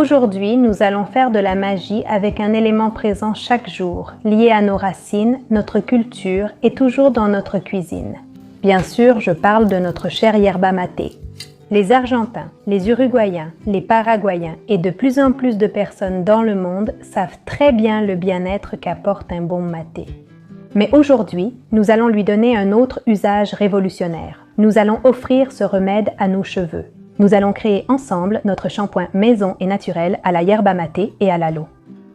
Aujourd'hui, nous allons faire de la magie avec un élément présent chaque jour, lié à nos racines, notre culture et toujours dans notre cuisine. Bien sûr, je parle de notre chère yerba maté. Les Argentins, les Uruguayens, les Paraguayens et de plus en plus de personnes dans le monde savent très bien le bien-être qu'apporte un bon maté. Mais aujourd'hui, nous allons lui donner un autre usage révolutionnaire. Nous allons offrir ce remède à nos cheveux. Nous allons créer ensemble notre shampoing maison et naturel à la yerba maté et à l'aloe.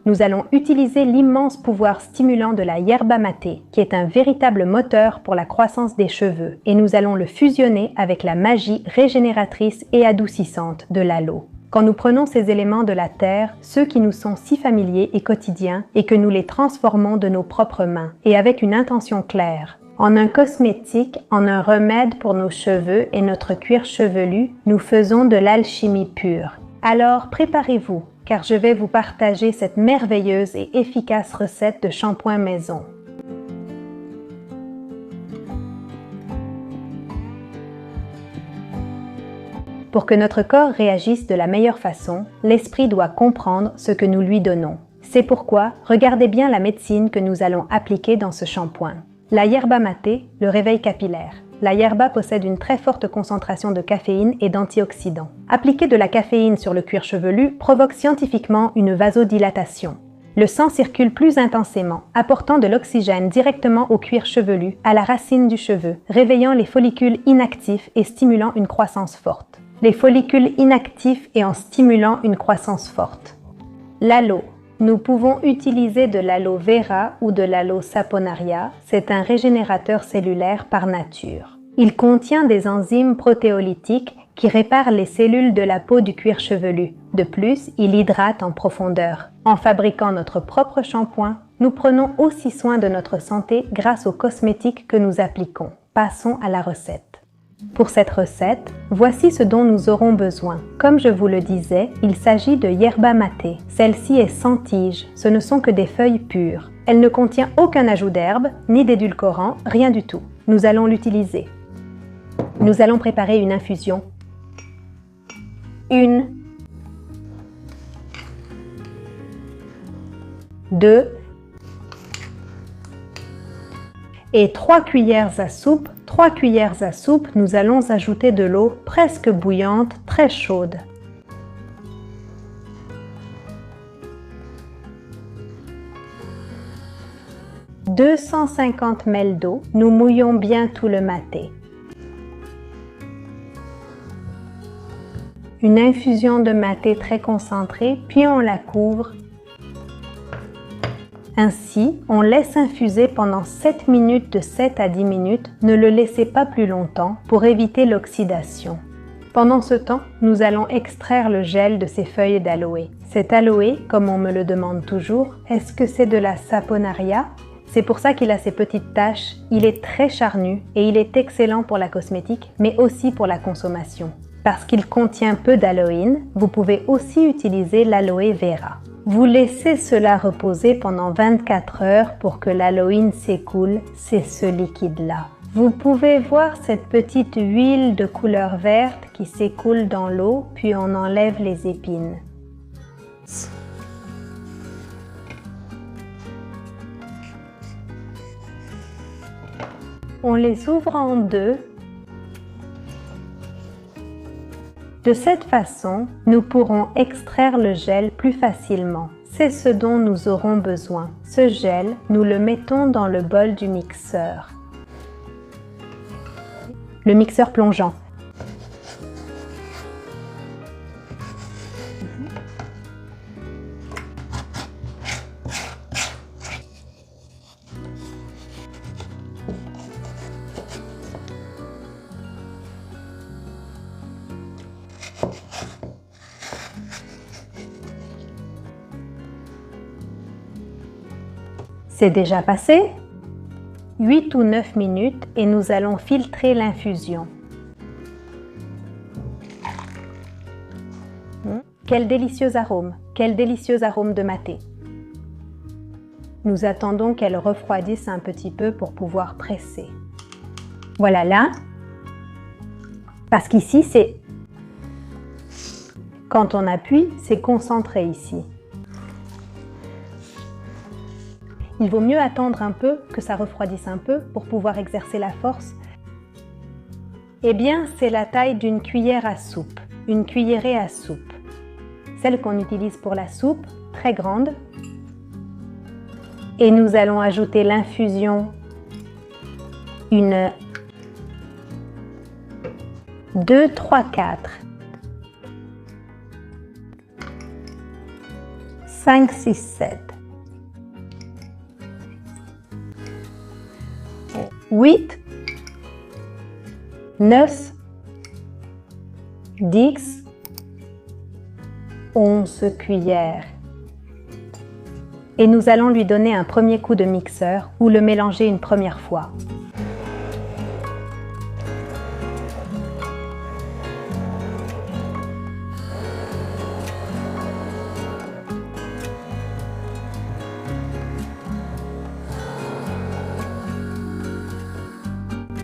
Nous allons utiliser l'immense pouvoir stimulant de la yerba maté, qui est un véritable moteur pour la croissance des cheveux, et nous allons le fusionner avec la magie régénératrice et adoucissante de l'aloe. Quand nous prenons ces éléments de la terre, ceux qui nous sont si familiers et quotidiens, et que nous les transformons de nos propres mains, et avec une intention claire, en un cosmétique, en un remède pour nos cheveux et notre cuir chevelu, nous faisons de l'alchimie pure. Alors préparez-vous, car je vais vous partager cette merveilleuse et efficace recette de shampoing maison. Pour que notre corps réagisse de la meilleure façon, l'esprit doit comprendre ce que nous lui donnons. C'est pourquoi, regardez bien la médecine que nous allons appliquer dans ce shampoing. La yerba maté, le réveil capillaire. La yerba possède une très forte concentration de caféine et d'antioxydants. Appliquer de la caféine sur le cuir chevelu provoque scientifiquement une vasodilatation. Le sang circule plus intensément, apportant de l'oxygène directement au cuir chevelu, à la racine du cheveu, réveillant les follicules inactifs et stimulant une croissance forte. Les follicules inactifs et en stimulant une croissance forte. L'aloe. Nous pouvons utiliser de l'aloe vera ou de l'aloe saponaria, c'est un régénérateur cellulaire par nature. Il contient des enzymes protéolytiques qui réparent les cellules de la peau du cuir chevelu. De plus, il hydrate en profondeur. En fabriquant notre propre shampoing, nous prenons aussi soin de notre santé grâce aux cosmétiques que nous appliquons. Passons à la recette. Pour cette recette, voici ce dont nous aurons besoin. Comme je vous le disais, il s'agit de yerba maté. Celle-ci est sans tige, ce ne sont que des feuilles pures. Elle ne contient aucun ajout d'herbe, ni d'édulcorant, rien du tout. Nous allons l'utiliser. Nous allons préparer une infusion. 1, 2 et 3 cuillères à soupe. 3 cuillères à soupe, nous allons ajouter de l'eau presque bouillante, très chaude. « 250 ml d'eau, nous mouillons bien tout le maté. Une infusion de maté très concentrée, puis on la couvre. Ainsi, on laisse infuser pendant 7 minutes de 7 à 10 minutes, ne le laissez pas plus longtemps pour éviter l'oxydation. Pendant ce temps, nous allons extraire le gel de ces feuilles d'aloe. Cet aloe, comme on me le demande toujours, est-ce que c'est de la saponaria? C'est pour ça qu'il a ces petites taches, il est très charnu et il est excellent pour la cosmétique, mais aussi pour la consommation. Parce qu'il contient peu d'aloïne, vous pouvez aussi utiliser l'aloe vera. Vous laissez cela reposer pendant 24 heures pour que l'aloïne s'écoule, c'est ce liquide-là. Vous pouvez voir cette petite huile de couleur verte qui s'écoule dans l'eau, puis on enlève les épines. On les ouvre en deux. De cette façon, nous pourrons extraire le gel plus facilement. C'est ce dont nous aurons besoin. Ce gel, nous le mettons dans le bol du mixeur. Le mixeur plongeant. C'est déjà passé 8 ou 9 minutes et nous allons filtrer l'infusion. Quel délicieux arôme de maté. Nous attendons qu'elle refroidisse un petit peu pour pouvoir presser. Voilà là, parce qu'ici c'est Quand on appuie, c'est concentré ici. Il vaut mieux attendre un peu, que ça refroidisse un peu pour pouvoir exercer la force. Eh bien, c'est la taille d'une cuillère à soupe, une cuillerée à soupe. Celle qu'on utilise pour la soupe, très grande. Et nous allons ajouter l'infusion, une 2, 3, 4, 5, 6, 7, 8, 9, 10, 11 cuillères. Et nous allons lui donner un premier coup de mixeur ou le mélanger une première fois.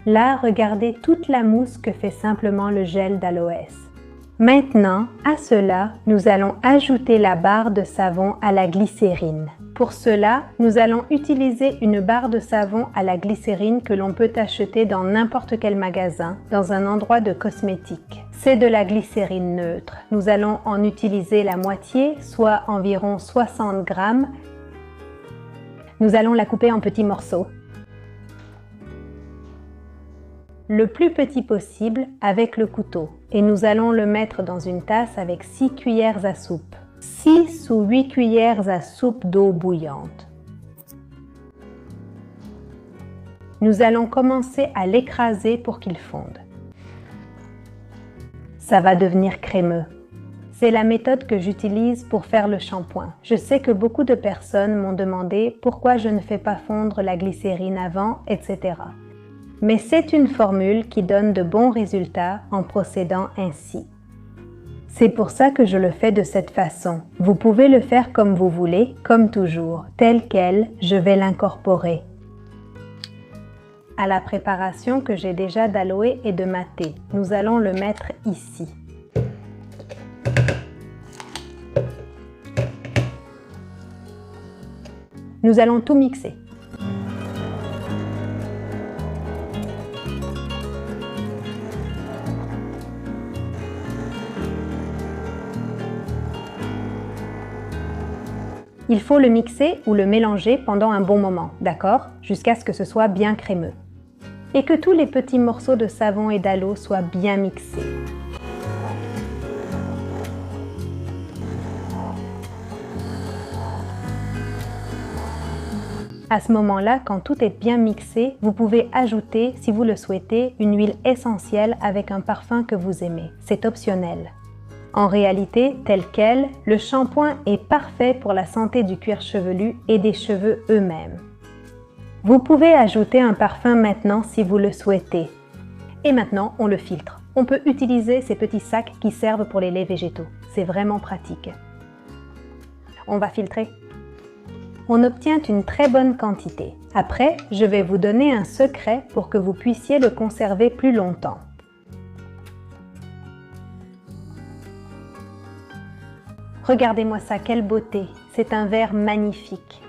Là, regardez toute la mousse que fait simplement le gel d'aloès. Maintenant, à cela, nous allons ajouter la barre de savon à la glycérine. Pour cela, nous allons utiliser une barre de savon à la glycérine que l'on peut acheter dans n'importe quel magasin, dans un endroit de cosmétiques. C'est de la glycérine neutre. Nous allons en utiliser la moitié, soit environ 60 grammes. Nous allons la couper en petits morceaux. Le plus petit possible avec le couteau et nous allons le mettre dans une tasse avec 6 cuillères à soupe. 6 ou 8 cuillères à soupe d'eau bouillante. Nous allons commencer à l'écraser pour qu'il fonde. Ça va devenir crémeux. C'est la méthode que j'utilise pour faire le shampoing. Je sais que beaucoup de personnes m'ont demandé pourquoi je ne fais pas fondre la glycérine avant, etc. Mais c'est une formule qui donne de bons résultats en procédant ainsi. C'est pour ça que je le fais de cette façon. Vous pouvez le faire comme vous voulez, comme toujours, tel quel, je vais l'incorporer à la préparation que j'ai déjà d'aloe et de maté. Nous allons le mettre ici. Nous allons tout mixer. Il faut le mixer ou le mélanger pendant un bon moment, d'accord? Jusqu'à ce que ce soit bien crémeux. Et que tous les petits morceaux de savon et d'aloe soient bien mixés. À ce moment-là, quand tout est bien mixé, vous pouvez ajouter, si vous le souhaitez, une huile essentielle avec un parfum que vous aimez. C'est optionnel. En réalité, tel quel, le shampoing est parfait pour la santé du cuir chevelu et des cheveux eux-mêmes. Vous pouvez ajouter un parfum maintenant si vous le souhaitez. Et maintenant, on le filtre. On peut utiliser ces petits sacs qui servent pour les laits végétaux. C'est vraiment pratique. On va filtrer. On obtient une très bonne quantité. Après, je vais vous donner un secret pour que vous puissiez le conserver plus longtemps. Regardez-moi ça, quelle beauté! C'est un verre magnifique.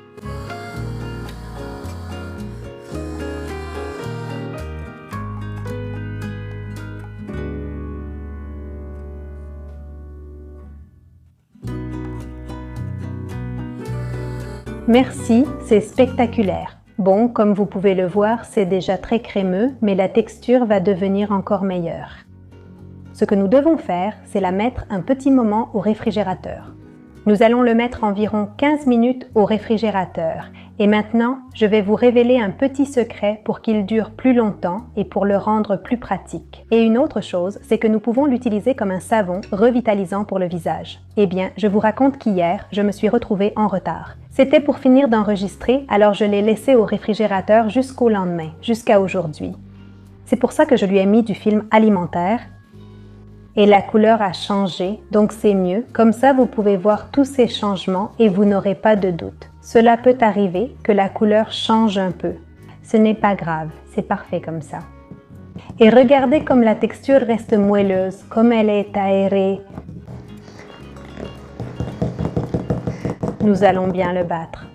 Merci, c'est spectaculaire. Bon, comme vous pouvez le voir, c'est déjà très crémeux, mais la texture va devenir encore meilleure. Ce que nous devons faire, c'est la mettre un petit moment au réfrigérateur. Nous allons le mettre environ 15 minutes au réfrigérateur. Et maintenant, je vais vous révéler un petit secret pour qu'il dure plus longtemps et pour le rendre plus pratique. Et une autre chose, c'est que nous pouvons l'utiliser comme un savon revitalisant pour le visage. Eh bien, je vous raconte qu'hier, je me suis retrouvée en retard. C'était pour finir d'enregistrer, alors je l'ai laissé au réfrigérateur jusqu'au lendemain, jusqu'à aujourd'hui. C'est pour ça que je lui ai mis du film alimentaire. Et la couleur a changé, donc c'est mieux. Comme ça, vous pouvez voir tous ces changements et vous n'aurez pas de doute. Cela peut arriver que la couleur change un peu. Ce n'est pas grave, c'est parfait comme ça. Et regardez comme la texture reste moelleuse, comme elle est aérée. Nous allons bien le battre.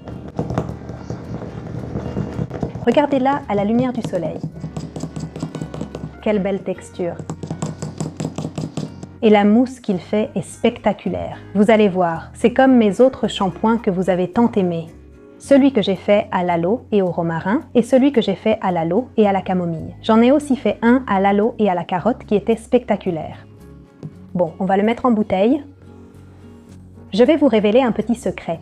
Regardez-la à la lumière du soleil. Quelle belle texture! Et la mousse qu'il fait est spectaculaire. Vous allez voir, c'est comme mes autres shampoings que vous avez tant aimés. Celui que j'ai fait à l'aloe et au romarin et celui que j'ai fait à l'aloe et à la camomille. J'en ai aussi fait un à l'aloe et à la carotte qui était spectaculaire. Bon, on va le mettre en bouteille. Je vais vous révéler un petit secret.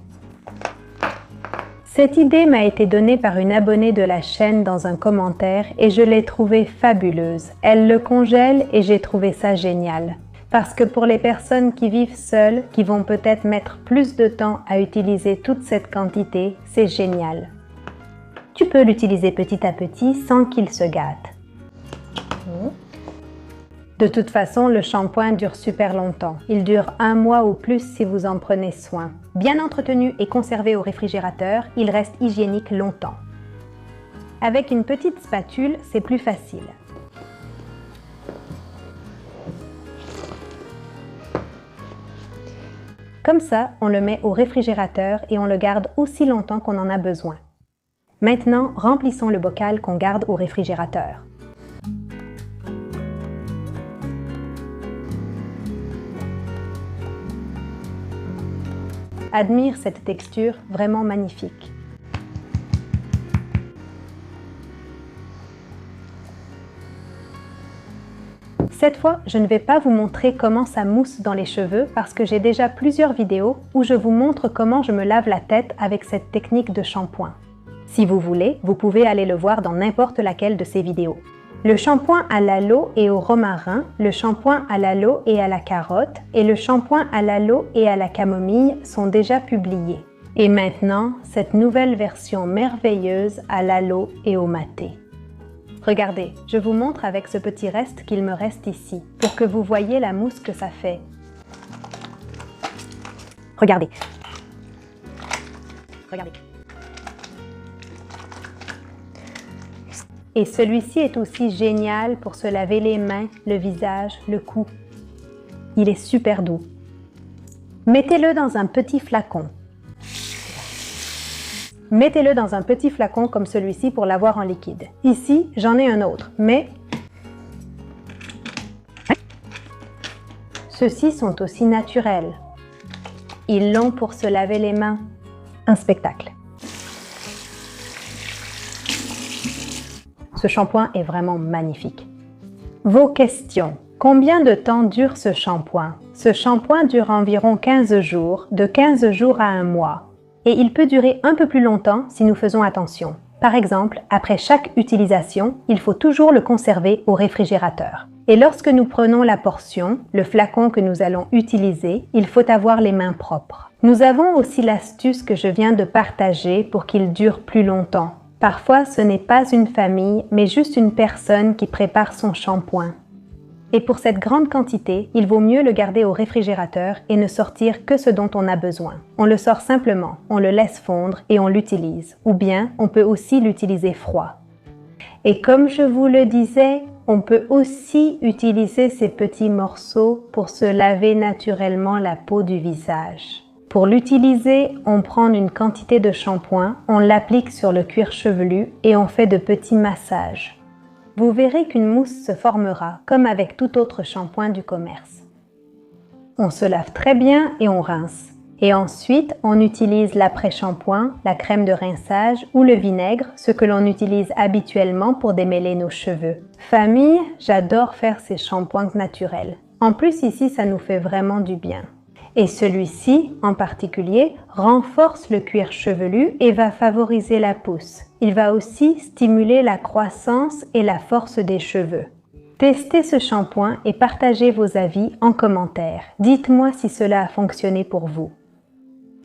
Cette idée m'a été donnée par une abonnée de la chaîne dans un commentaire et je l'ai trouvée fabuleuse. Elle le congèle et j'ai trouvé ça génial. Parce que pour les personnes qui vivent seules, qui vont peut-être mettre plus de temps à utiliser toute cette quantité, c'est génial. Tu peux l'utiliser petit à petit sans qu'il se gâte. De toute façon, le shampoing dure super longtemps. Il dure 1 mois ou plus si vous en prenez soin. Bien entretenu et conservé au réfrigérateur, il reste hygiénique longtemps. Avec une petite spatule, c'est plus facile. Comme ça, on le met au réfrigérateur et on le garde aussi longtemps qu'on en a besoin. Maintenant, remplissons le bocal qu'on garde au réfrigérateur. Admire cette texture vraiment magnifique. Cette fois, je ne vais pas vous montrer comment ça mousse dans les cheveux parce que j'ai déjà plusieurs vidéos où je vous montre comment je me lave la tête avec cette technique de shampoing. Si vous voulez, vous pouvez aller le voir dans n'importe laquelle de ces vidéos. Le shampoing à l'aloe et au romarin, le shampoing à l'aloe et à la carotte et le shampoing à l'aloe et à la camomille sont déjà publiés. Et maintenant, cette nouvelle version merveilleuse à l'aloe et au maté. Regardez, je vous montre avec ce petit reste qu'il me reste ici, pour que vous voyez la mousse que ça fait. Regardez. Regardez. Et celui-ci est aussi génial pour se laver les mains, le visage, le cou. Il est super doux. Mettez-le dans un petit flacon. Mettez-le dans un petit flacon comme celui-ci pour l'avoir en liquide. Ici, j'en ai un autre, mais ceux-ci sont aussi naturels. Ils l'ont pour se laver les mains. Un spectacle. Ce shampoing est vraiment magnifique. Vos questions. Combien de temps dure ce shampoing? Ce shampoing dure environ 15 jours, de 15 jours à 1 mois. Et il peut durer un peu plus longtemps si nous faisons attention. Par exemple, après chaque utilisation, il faut toujours le conserver au réfrigérateur. Et lorsque nous prenons la portion, le flacon que nous allons utiliser, il faut avoir les mains propres. Nous avons aussi l'astuce que je viens de partager pour qu'il dure plus longtemps. Parfois, ce n'est pas une famille, mais juste une personne qui prépare son shampoing. Et pour cette grande quantité, il vaut mieux le garder au réfrigérateur et ne sortir que ce dont on a besoin. On le sort simplement, on le laisse fondre et on l'utilise. Ou bien, on peut aussi l'utiliser froid. Et comme je vous le disais, on peut aussi utiliser ces petits morceaux pour se laver naturellement la peau du visage. Pour l'utiliser, on prend une quantité de shampoing, on l'applique sur le cuir chevelu et on fait de petits massages. Vous verrez qu'une mousse se formera, comme avec tout autre shampoing du commerce. On se lave très bien et on rince. Et ensuite, on utilise l'après-shampoing, la crème de rinçage ou le vinaigre, ce que l'on utilise habituellement pour démêler nos cheveux. Famille, j'adore faire ces shampoings naturels. En plus, ici, ça nous fait vraiment du bien. Et celui-ci, en particulier, renforce le cuir chevelu et va favoriser la pousse. Il va aussi stimuler la croissance et la force des cheveux. Testez ce shampoing et partagez vos avis en commentaire. Dites-moi si cela a fonctionné pour vous.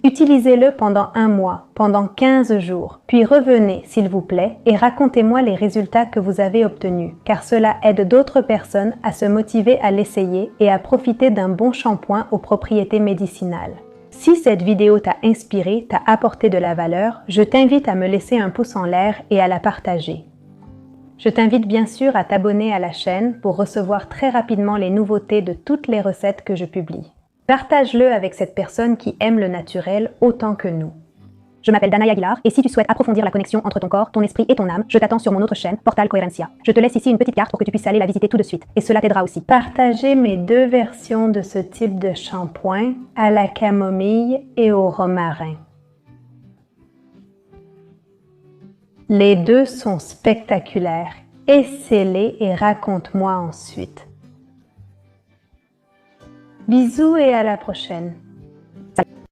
Utilisez-le pendant 1 mois, pendant 15 jours, puis revenez, s'il vous plaît, et racontez-moi les résultats que vous avez obtenus, car cela aide d'autres personnes à se motiver à l'essayer et à profiter d'un bon shampoing aux propriétés médicinales. Si cette vidéo t'a inspiré, t'a apporté de la valeur, je t'invite à me laisser un pouce en l'air et à la partager. Je t'invite bien sûr à t'abonner à la chaîne pour recevoir très rapidement les nouveautés de toutes les recettes que je publie. Partage-le avec cette personne qui aime le naturel autant que nous. Je m'appelle Danaï Aguilar et si tu souhaites approfondir la connexion entre ton corps, ton esprit et ton âme, je t'attends sur mon autre chaîne, Portal Coherencia. Je te laisse ici une petite carte pour que tu puisses aller la visiter tout de suite et cela t'aidera aussi. Partagez mes 2 versions de ce type de shampoing à la camomille et au romarin. Les 2 sont spectaculaires. Essaie-les et raconte-moi ensuite. Bisous et à la prochaine.